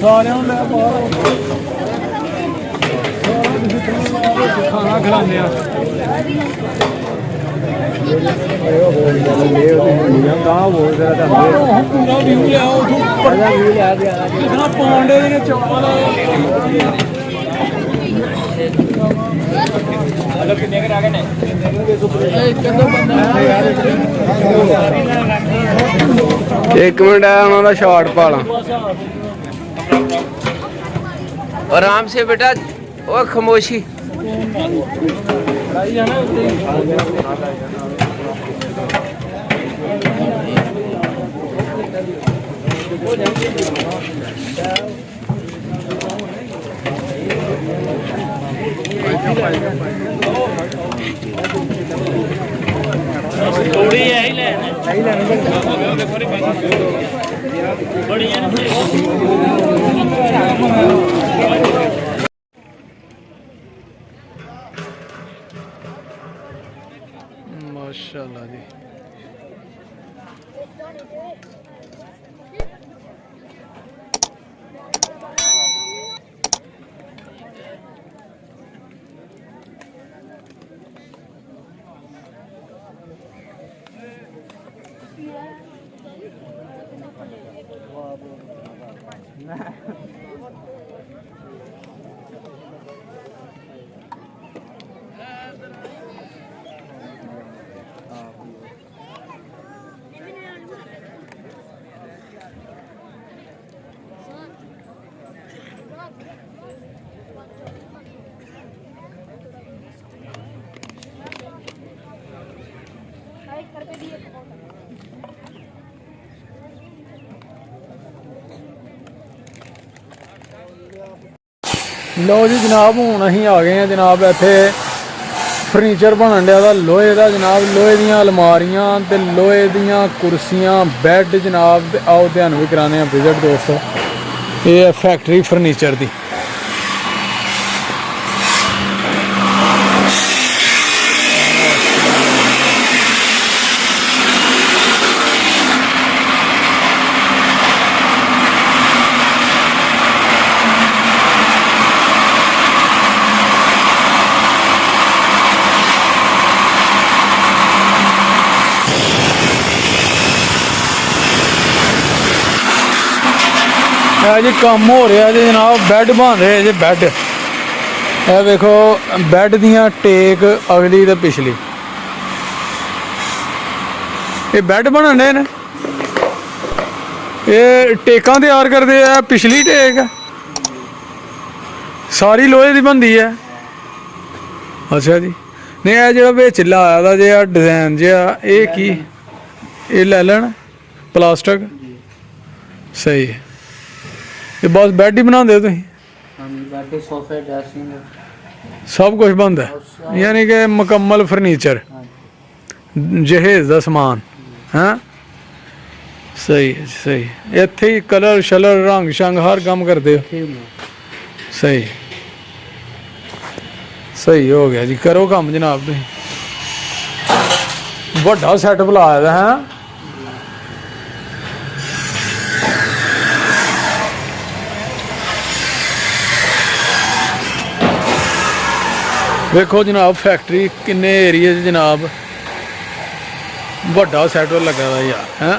सारे खाना खिलाने पूरा व्यू लिया पांडे ने चावल एक मिनट है उन्होंने शॉट पाला आराम से बेटा वो खामोशी थोड़ी है ही लेना बड़ी है माशाल्लाह जी लो जी जनाब हूँ अं आ गए हैं जनाब इत्थे फर्नीचर बनन दिया लोहे का जनाब लोहे दियां अलमारियां ते लोहे दियां कुर्सियां बैड जनाब आओ ध्यान भी कराने विजिट दोस्तों ये है फैक्ट्री फर्नीचर की जी काम हो रहा जी जनाब बैड बन रहे जी बैड ये देखो बैड दियां टेक अगली तो पिछली ये बैड बनन डे ने ये टेकां तैयार करते हैं पिछली टेक सारी लोहे की बनती है अच्छा जी नहीं यह जो बिच लाया दा जे डिजाइन जहा ये की ये ले लेना प्लास्टिक सही है ये बस बैड ही बनाते हो सब कुछ बनता है यानी कि मुकम्मल फर्नीचर जहेज का समान है सही है सही इत्थे ही कलर शलर रंग शंग हर काम करते हो सही सही हो गया जी करो काम जनाब तुम बड़ा सैटअप लाया है देखो जनाब फैक्ट्री किन्ने एरिए जनाब बड़ा सैट लगा यार है